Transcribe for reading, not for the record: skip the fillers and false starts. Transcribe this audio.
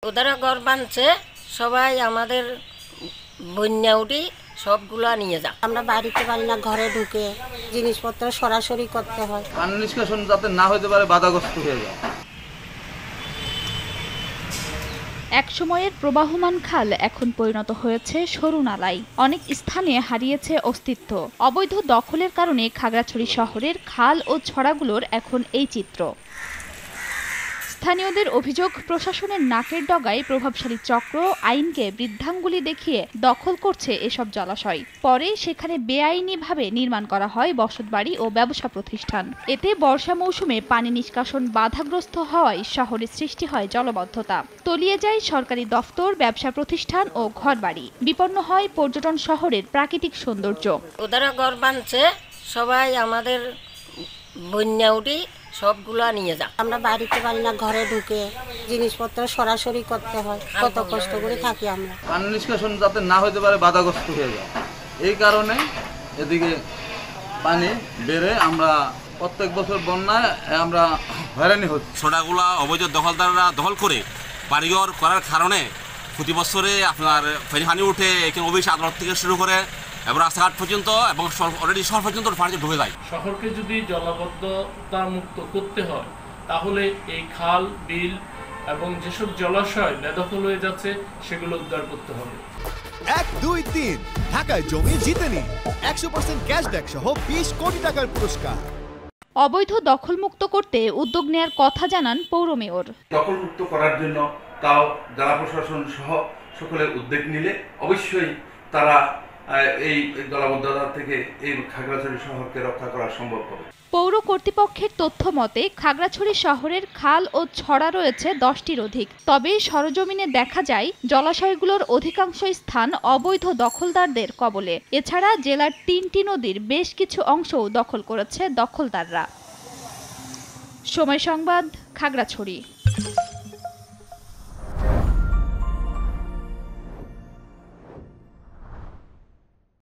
ওদের ঘর বানছে সবাই আমাদের বন্যা উঠি সবগুলা নিয়ে যা। আমরা বাড়িতে পারি না, ঘরে ঢুকে জিনিসপত্র সরাসরি করতে হয়। পানি নিষ্কাশন যাতে না হতে পারে বাধাগ্রস্ত হয়ে যায়। এক সময়ের প্রবাহমান খাল এখন পরিণত হয়েছে সরু নালায়। অনেক স্থানে হারিয়েছে অস্তিত্ব। অবৈধ দখলের কারণে খাগড়াছড়ি শহরের খাল ও ছড়াগুলোর এখন এই চিত্র। স্থানীয়দের অভিযোগ, প্রশাসনের নাকের ডগায় প্রভাবশালী চক্র আইনকে বৃদ্ধাঙ্গুলি দেখিয়ে দখল করছে এসব জলাশয়। পরে সেখানে বেআইনিভাবে নির্মাণ করা হয় বসতবাড়ি ও ব্যবসা প্রতিষ্ঠান। এতে বর্ষা মৌসুমে পানি নিষ্কাশন বাধাগ্রস্ত হওয়ায় শহরে সৃষ্টি হয় জলবদ্ধতা। তলিয়ে যায় সরকারি দফতর, ব্যবসা প্রতিষ্ঠান ও ঘরবাড়ি। বিপন্ন হয় পর্যটন শহরের প্রাকৃতিক সৌন্দর্য। ওদের ঘর বানছে সবাই আমাদের বন্যা উঠি সবগুলা নিয়ে যা। আমরা বাড়িতে পারি না, ঘরে ঢুকে জিনিসপত্র সরাসরি করতে হয়। কত কষ্ট করে থাকি আমরা। পানি নিষ্কাশন যাতে না হতে পারে বাধাগ্রস্ত হয়ে যায়, এই কারণে এদিকে পানি বেড়ে আমরা প্রত্যেক বছর বন্যায় আমরা হয়রানি হচ্ছি। ছোটাগুলা অবৈধ দখলদাররা দখল করে বাড়িঘর করার কারণে প্রতি বছরে আপনার পানি উঠে এখানে অফিস আদালত থেকে শুরু করে এবং রাস্তাঘাট পর্যন্ত এবং অলরেডি শহর পর্যন্ত পানি ঢুকে যায়। শহরকে যদি জলাবদ্ধতা মুক্ত করতে হয় তাহলে এই খাল, বিল এবং যেসব জলাশয় বেদখল হয়ে যাচ্ছে সেগুলো উদ্ধার করতে হবে। 1, 2, 3 ঢাকায় জমি জিতে নিন 100% ক্যাশব্যাক সহ 20 কোটি টাকার পুরস্কার। অবৈধ দখলমুক্ত করতে উদ্যোগ নেয়ার কথা জানান পৌর মেয়র। দখলমুক্ত করার জন্য তাও জেলা প্রশাসন সহ সকলের উদ্যোগ নিলে অবশ্যই তারা এই জলাবদ্ধতা থেকে এই খাগড়াছড়ি শহরকে রক্ষা করা সম্ভব হবে। পৌর কর্তৃপক্ষের তথ্য মতে খাগড়াছড়ি শহরের খাল ও ছড়া রয়েছে 10টির অধিক। তবে সরজমিনে দেখা যায় জলাশয়গুলোর অধিকাংশ স্থান অবৈধ দখলদারদের কবলে। এছাড়া জেলার 3টি নদীর বেশ কিছু অংশও দখল করেছে দখলদাররা। সময় সংবাদ, খাগড়াছড়ি।